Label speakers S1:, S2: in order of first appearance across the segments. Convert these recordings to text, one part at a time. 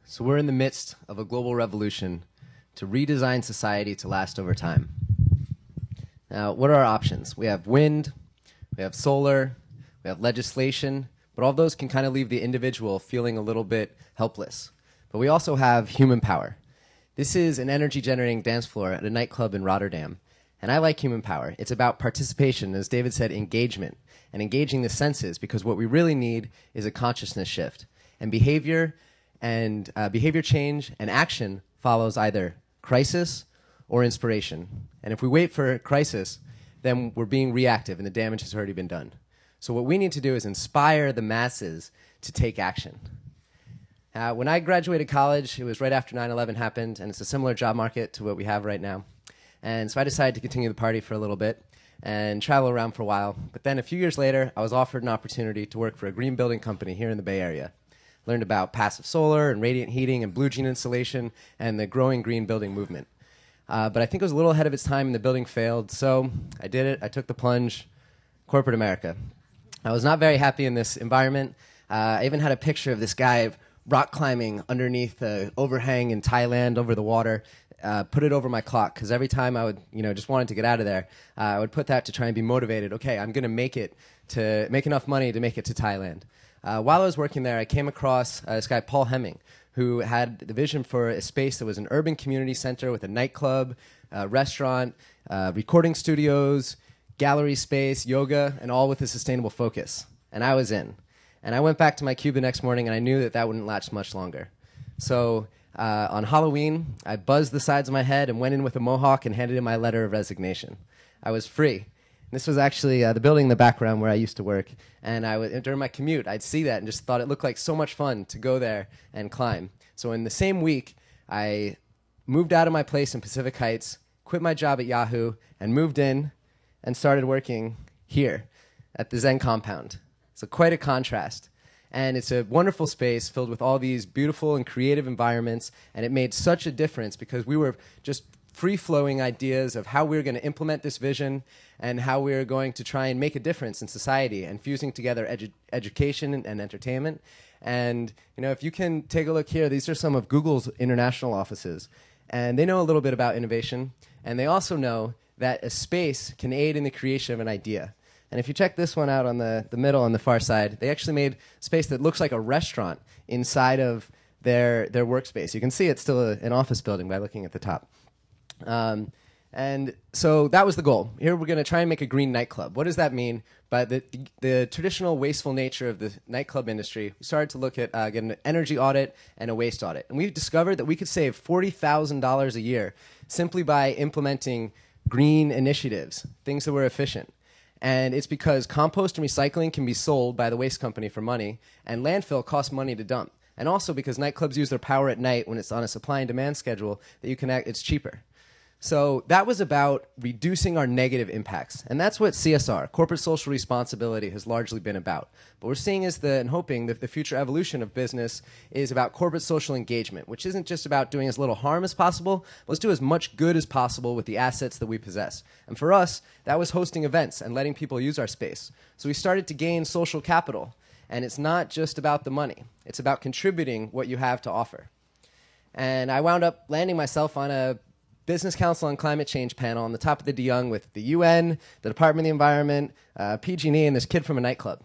S1: So we're in the midst of a global revolution to redesign society to last over time. Now, what are our options? We have wind, we have solar, we have legislation, but all those can kind of leave the individual feeling a little bit helpless. But we also have human power. This is an energy-generating dance floor at a nightclub in Rotterdam. And I like human power. It's about participation, as David said, engagement, and engaging the senses, because what we really need is a consciousness shift. And behavior change and action follows either crisis or inspiration. And if we wait for crisis, then we're being reactive and the damage has already been done. So what we need to do is inspire the masses to take action. When I graduated college, it was right after 9/11 happened, and it's a similar job market to what we have right now. And so I decided to continue the party for a little bit and travel around for a while. But then a few years later, I was offered an opportunity to work for a green building company here in the Bay Area. Learned about passive solar and radiant heating and blue jean insulation and the growing green building movement. But I think it was a little ahead of its time and the building failed, so I did it. I took the plunge. Corporate America. I was not very happy in this environment. I even had a picture of this guy rock climbing underneath the overhang in Thailand over the water. Put it over my clock, because every time I would, just wanted to get out of there, I would put that to try and be motivated. Okay, I'm going to make enough money to make it to Thailand. While I was working there, I came across this guy, Paul Hemming, who had the vision for a space that was an urban community center with a nightclub, restaurant, recording studios, gallery space, yoga, and all with a sustainable focus. And I was in. And I went back to my cube the next morning, and I knew that that wouldn't last much longer. So on Halloween, I buzzed the sides of my head and went in with a mohawk and handed in my letter of resignation. I was free. This was actually the building in the background where I used to work. And during my commute, I'd see that and just thought it looked like so much fun to go there and climb. So in the same week, I moved out of my place in Pacific Heights, quit my job at Yahoo, and moved in and started working here at the Zen compound. So quite a contrast. And it's a wonderful space filled with all these beautiful and creative environments. And it made such a difference because we were just free-flowing ideas of how we were going to implement this vision and how we were going to try and make a difference in society, and fusing together education and entertainment. And if you can take a look here, these are some of Google's international offices. And they know a little bit about innovation. And they also know that a space can aid in the creation of an idea. And if you check this one out on the middle on the far side, they actually made a space that looks like a restaurant inside of their workspace. You can see it's still an office building by looking at the top. And so that was the goal. Here we're going to try and make a green nightclub. What does that mean? By the traditional wasteful nature of the nightclub industry, we started to look at getting an energy audit and a waste audit. And we discovered that we could save $40,000 a year simply by implementing green initiatives, things that were efficient. And it's because compost and recycling can be sold by the waste company for money, and landfill costs money to dump. And also because nightclubs use their power at night when it's on a supply and demand schedule, that it's cheaper. So that was about reducing our negative impacts. And that's what CSR, corporate social responsibility, has largely been about. But we're seeing and hoping that the future evolution of business is about corporate social engagement, which isn't just about doing as little harm as possible, but let's do as much good as possible with the assets that we possess. And for us, that was hosting events and letting people use our space. So we started to gain social capital. And it's not just about the money. It's about contributing what you have to offer. And I wound up landing myself on a Business Council on Climate Change panel on the top of the DeYoung with the UN, the Department of the Environment, PG&E, and this kid from a nightclub.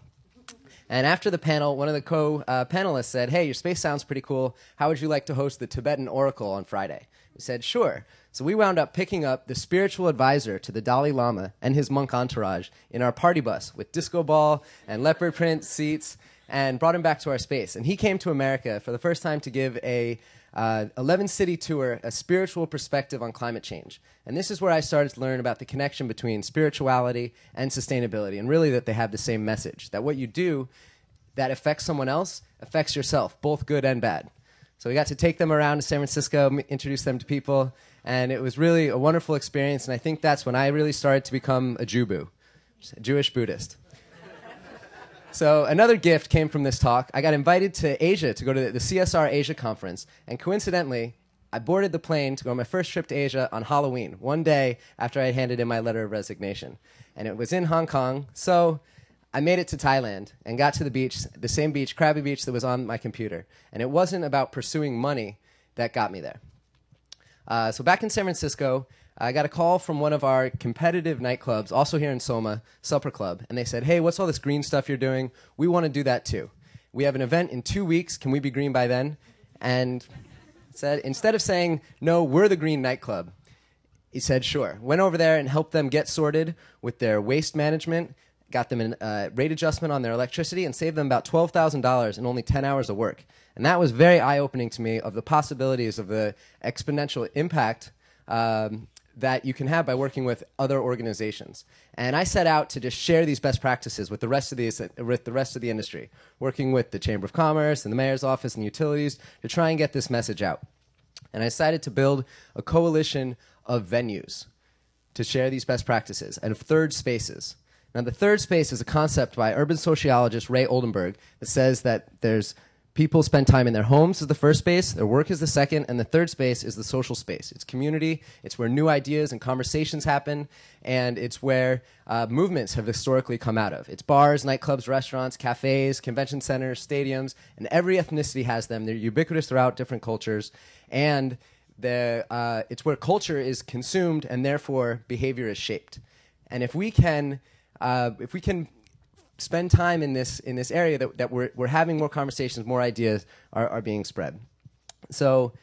S1: And after the panel, one of the co-panelists said, "Hey, your space sounds pretty cool. How would you like to host the Tibetan Oracle on Friday?" We said, "Sure." So we wound up picking up the spiritual advisor to the Dalai Lama and his monk entourage in our party bus with disco ball and leopard print seats, and brought him back to our space. And he came to America for the first time to give a 11-city tour, a spiritual perspective on climate change. And this is where I started to learn about the connection between spirituality and sustainability, and really that they have the same message, that what you do that affects someone else affects yourself, both good and bad. So we got to take them around to San Francisco, introduce them to people, and it was really a wonderful experience. And I think that's when I really started to become a Jubu, a Jewish Buddhist. So another gift came from this talk. I got invited to Asia to go to the CSR Asia conference, and coincidentally, I boarded the plane to go on my first trip to Asia on Halloween, one day after I handed in my letter of resignation. And it was in Hong Kong, so I made it to Thailand and got to the beach, the same beach, Krabi Beach, that was on my computer. And it wasn't about pursuing money that got me there. So back in San Francisco, I got a call from one of our competitive nightclubs, also here in Soma, Supper Club. And they said, hey, what's all this green stuff you're doing? We want to do that too. We have an event in 2 weeks. Can we be green by then? And said, instead of saying, no, we're the green nightclub, he said, sure. Went over there and helped them get sorted with their waste management, got them a rate adjustment on their electricity, and saved them about $12,000 in only 10 hours of work. And that was very eye-opening to me of the possibilities of the exponential impact that you can have by working with other organizations. And I set out to just share these best practices with the rest of the industry, working with the Chamber of Commerce and the Mayor's Office and utilities to try and get this message out. And I decided to build a coalition of venues to share these best practices and of third spaces. Now, the third space is a concept by urban sociologist Ray Oldenburg that says that there's people spend time in their homes as the first space, their work is the second, and the third space is the social space. It's community, it's where new ideas and conversations happen, and it's where movements have historically come out of. It's bars, nightclubs, restaurants, cafes, convention centers, stadiums, and every ethnicity has them. They're ubiquitous throughout different cultures, and it's where culture is consumed and therefore behavior is shaped. And if we can spend time in this area, that we're having more conversations, more ideas are being spread. So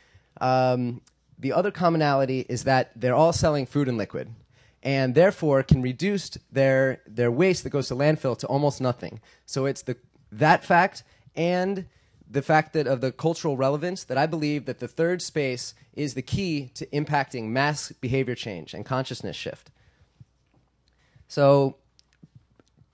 S1: the other commonality is that they're all selling food and liquid, and therefore can reduce their waste that goes to landfill to almost nothing. So it's that fact and the fact that of the cultural relevance that I believe that the third space is the key to impacting mass behavior change and consciousness shift. So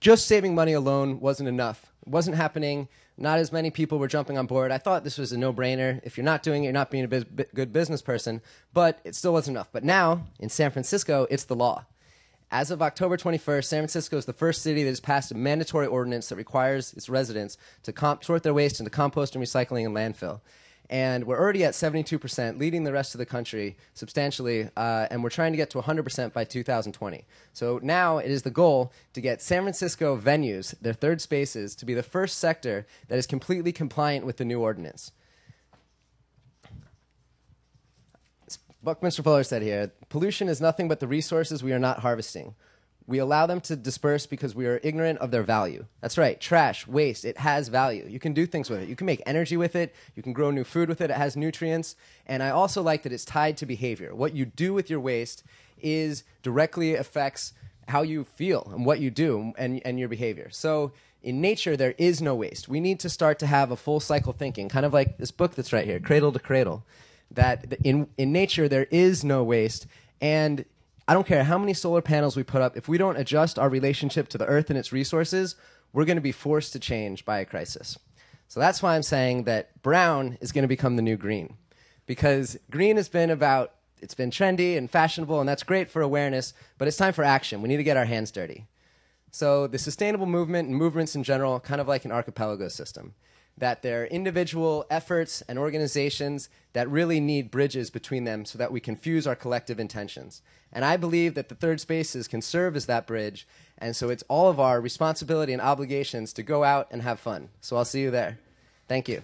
S1: just saving money alone wasn't enough. It wasn't happening. Not as many people were jumping on board. I thought this was a no-brainer. If you're not doing it, you're not being a good business person. But it still wasn't enough. But now, in San Francisco, it's the law. As of October 21st, San Francisco is the first city that has passed a mandatory ordinance that requires its residents to sort their waste into compost and recycling and landfill. And we're already at 72%, leading the rest of the country substantially, and we're trying to get to 100% by 2020. So now it is the goal to get San Francisco venues, their third spaces, to be the first sector that is completely compliant with the new ordinance. Buckminster Fuller said here, pollution is nothing but the resources we are not harvesting. We allow them to disperse because we are ignorant of their value. That's right, trash, waste, it has value. You can do things with it. You can make energy with it. You can grow new food with it. It has nutrients. And I also like that it's tied to behavior. What you do with your waste directly affects how you feel and what you do and your behavior. So in nature, there is no waste. We need to start to have a full cycle thinking, kind of like this book that's right here, Cradle to Cradle, that in nature, there is no waste. And I don't care how many solar panels we put up, if we don't adjust our relationship to the earth and its resources, we're going to be forced to change by a crisis. So that's why I'm saying that brown is going to become the new green. Because green has been it's been trendy and fashionable, and that's great for awareness, but it's time for action. We need to get our hands dirty. So the sustainable movement and movements in general, kind of like an archipelago system, that there are individual efforts and organizations that really need bridges between them so that we can fuse our collective intentions. And I believe that the third spaces can serve as that bridge, and so it's all of our responsibility and obligations to go out and have fun. So I'll see you there. Thank you.